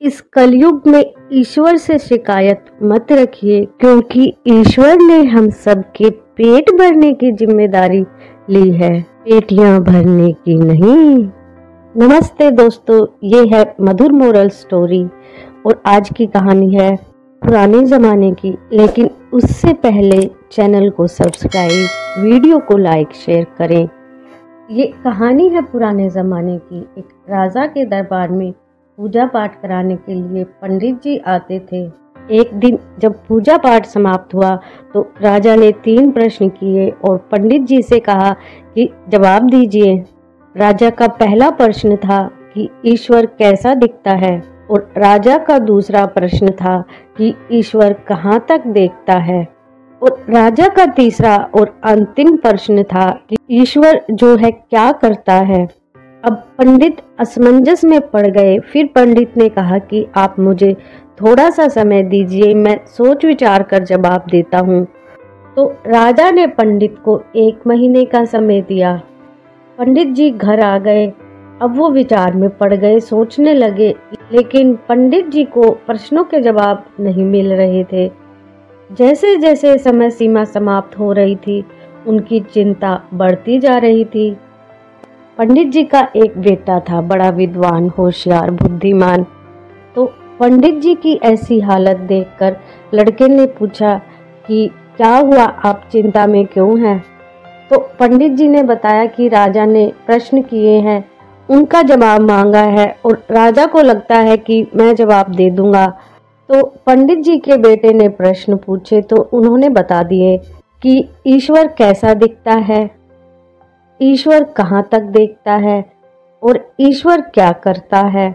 इस कलयुग में ईश्वर से शिकायत मत रखिए, क्योंकि ईश्वर ने हम सबके पेट भरने की जिम्मेदारी ली है, पेटियां भरने की नहीं। नमस्ते दोस्तों, ये है मधुर मोरल स्टोरी और आज की कहानी है पुराने ज़माने की। लेकिन उससे पहले चैनल को सब्सक्राइब, वीडियो को लाइक शेयर करें। ये कहानी है पुराने ज़माने की। एक राजा के दरबार में पूजा पाठ कराने के लिए पंडित जी आते थे। एक दिन जब पूजा पाठ समाप्त हुआ तो राजा ने 3 प्रश्न किए और पंडित जी से कहा कि जवाब दीजिए। राजा का पहला प्रश्न था कि ईश्वर कैसा दिखता है और राजा का दूसरा प्रश्न था कि ईश्वर कहाँ तक देखता है और राजा का तीसरा और अंतिम प्रश्न था कि ईश्वर जो है क्या करता है। अब पंडित असमंजस में पड़ गए। फिर पंडित ने कहा कि आप मुझे थोड़ा सा समय दीजिए, मैं सोच विचार कर जवाब देता हूँ। तो राजा ने पंडित को 1 महीने का समय दिया। पंडित जी घर आ गए। अब वो विचार में पड़ गए, सोचने लगे, लेकिन पंडित जी को प्रश्नों के जवाब नहीं मिल रहे थे। जैसे जैसे समय सीमा समाप्त हो रही थी, उनकी चिंता बढ़ती जा रही थी। पंडित जी का एक बेटा था, बड़ा विद्वान, होशियार, बुद्धिमान। तो पंडित जी की ऐसी हालत देखकर लड़के ने पूछा कि क्या हुआ, आप चिंता में क्यों हैं? तो पंडित जी ने बताया कि राजा ने प्रश्न किए हैं, उनका जवाब मांगा है और राजा को लगता है कि मैं जवाब दे दूंगा। तो पंडित जी के बेटे ने प्रश्न पूछे तो उन्होंने बता दिए कि ईश्वर कैसा दिखता है, ईश्वर कहाँ तक देखता है और ईश्वर क्या करता है।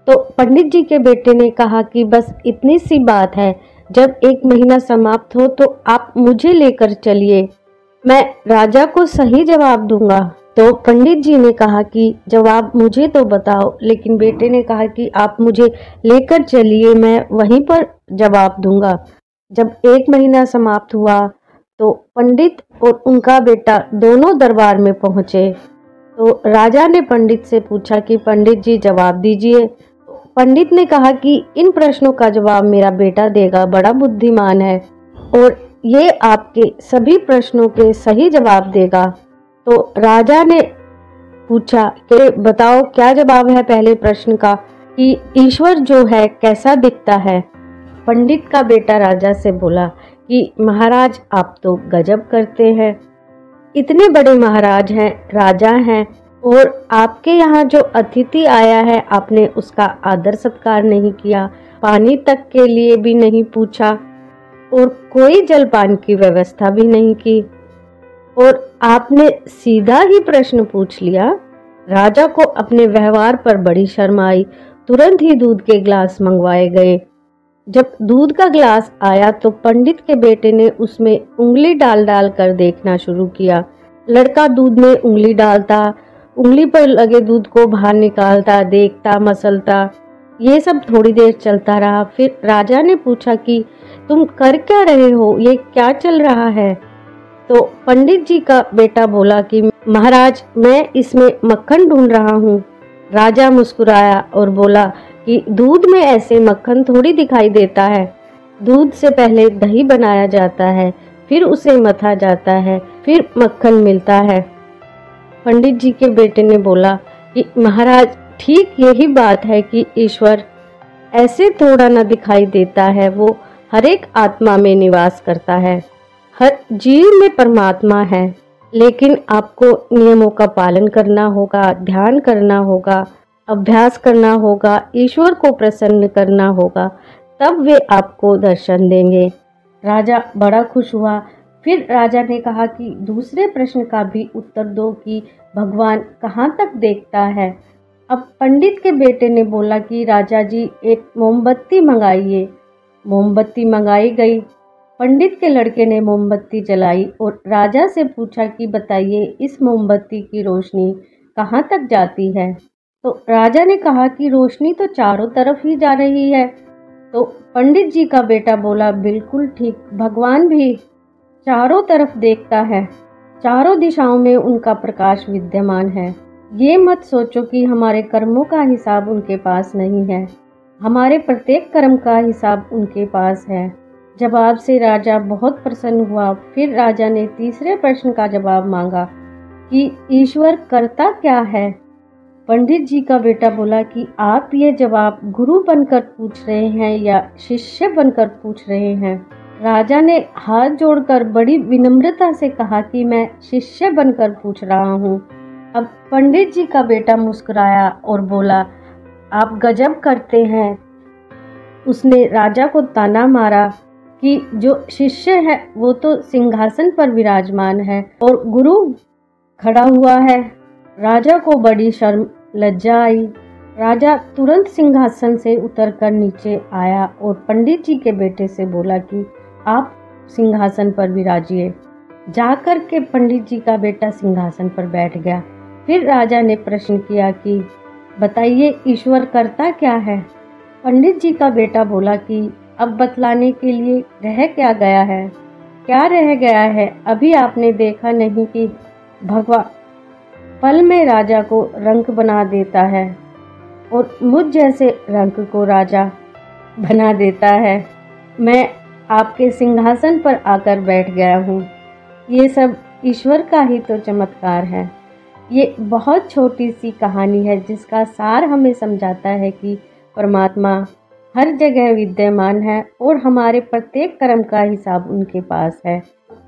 तो पंडित जी के बेटे ने कहा कि बस इतनी सी बात है, जब 1 महीना समाप्त हो तो आप मुझे लेकर चलिए, मैं राजा को सही जवाब दूंगा। तो पंडित जी ने कहा कि जवाब मुझे तो बताओ, लेकिन बेटे ने कहा कि आप मुझे लेकर चलिए, मैं वहीं पर जवाब दूंगा। जब 1 महीना समाप्त हुआ तो पंडित और उनका बेटा दोनों दरबार में पहुंचे। तो राजा ने पंडित से पूछा कि पंडित जी जवाब दीजिए। पंडित ने कहा कि इन प्रश्नों का जवाब मेरा बेटा देगा, बड़ा बुद्धिमान है और ये आपके सभी प्रश्नों के सही जवाब देगा। तो राजा ने पूछा कि बताओ क्या जवाब है पहले प्रश्न का, कि ईश्वर जो है कैसा दिखता है। पंडित का बेटा राजा से बोला कि महाराज आप तो गजब करते हैं, इतने बड़े महाराज हैं, राजा हैं, और आपके यहाँ जो अतिथि आया है आपने उसका आदर सत्कार नहीं किया, पानी तक के लिए भी नहीं पूछा और कोई जलपान की व्यवस्था भी नहीं की और आपने सीधा ही प्रश्न पूछ लिया। राजा को अपने व्यवहार पर बड़ी शर्म आई। तुरंत ही दूध के गिलास मंगवाए गए। जब दूध का गिलास आया तो पंडित के बेटे ने उसमें उंगली डाल डाल कर देखना शुरू किया। लड़का दूध में उंगली डालता, उंगली पर लगे दूध को बाहर निकालता, देखता, मसलता। ये सब थोड़ी देर चलता रहा। फिर राजा ने पूछा कि तुम कर क्या रहे हो, ये क्या चल रहा है? तो पंडित जी का बेटा बोला कि महाराज मैं इसमें मक्खन ढूंढ रहा हूँ। राजा मुस्कुराया और बोला कि दूध में ऐसे मक्खन थोड़ी दिखाई देता है, दूध से पहले दही बनाया जाता है, फिर उसे मथा जाता है, फिर मक्खन मिलता है। पंडित जी के बेटे ने बोला कि महाराज ठीक यही बात है कि ईश्वर ऐसे थोड़ा न दिखाई देता है, वो हर एक आत्मा में निवास करता है, हर जीव में परमात्मा है, लेकिन आपको नियमों का पालन करना होगा, ध्यान करना होगा, अभ्यास करना होगा, ईश्वर को प्रसन्न करना होगा, तब वे आपको दर्शन देंगे। राजा बड़ा खुश हुआ। फिर राजा ने कहा कि दूसरे प्रश्न का भी उत्तर दो कि भगवान कहाँ तक देखता है। अब पंडित के बेटे ने बोला कि राजा जी एक मोमबत्ती मंगाइए। मोमबत्ती मंगाई गई। पंडित के लड़के ने मोमबत्ती जलाई और राजा से पूछा कि बताइए इस मोमबत्ती की रोशनी कहाँ तक जाती है। तो राजा ने कहा कि रोशनी तो चारों तरफ ही जा रही है। तो पंडित जी का बेटा बोला बिल्कुल ठीक, भगवान भी चारों तरफ देखता है, चारों दिशाओं में उनका प्रकाश विद्यमान है। ये मत सोचो कि हमारे कर्मों का हिसाब उनके पास नहीं है। हमारे प्रत्येक कर्म का हिसाब उनके पास है। जवाब से राजा बहुत प्रसन्न हुआ। फिर राजा ने तीसरे प्रश्न का जवाब मांगा कि ईश्वर करता क्या है। पंडित जी का बेटा बोला कि आप ये जवाब गुरु बनकर पूछ रहे हैं या शिष्य बनकर पूछ रहे हैं। राजा ने हाथ जोड़कर बड़ी विनम्रता से कहा कि मैं शिष्य बनकर पूछ रहा हूँ। अब पंडित जी का बेटा मुस्कुराया और बोला, आप गजब करते हैं। उसने राजा को ताना मारा कि जो शिष्य है वो तो सिंहासन पर विराजमान है और गुरु खड़ा हुआ है। राजा को बड़ी शर्म लज्जा आई। राजा तुरंत सिंहासन से उतरकर नीचे आया और पंडित जी के बेटे से बोला कि आप सिंहासन पर विराजिए। जाकर के पंडित जी का बेटा सिंहासन पर बैठ गया। फिर राजा ने प्रश्न किया कि बताइए ईश्वर करता क्या है। पंडित जी का बेटा बोला कि अब बतलाने के लिए रह क्या गया है। क्या रह गया है, अभी आपने देखा नहीं कि भगवान पल में राजा को रंक बना देता है और मुझ जैसे रंक को राजा बना देता है। मैं आपके सिंहासन पर आकर बैठ गया हूँ। ये सब ईश्वर का ही तो चमत्कार है। ये बहुत छोटी सी कहानी है जिसका सार हमें समझाता है कि परमात्मा हर जगह विद्यमान है और हमारे प्रत्येक कर्म का हिसाब उनके पास है।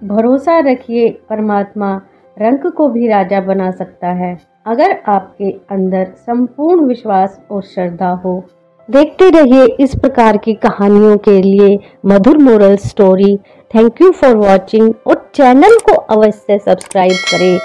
भरोसा रखिए, परमात्मा रंक को भी राजा बना सकता है अगर आपके अंदर संपूर्ण विश्वास और श्रद्धा हो। देखते रहिए इस प्रकार की कहानियों के लिए मधुर moral story. Thank you for watching और चैनल को अवश्य सब्सक्राइब करें।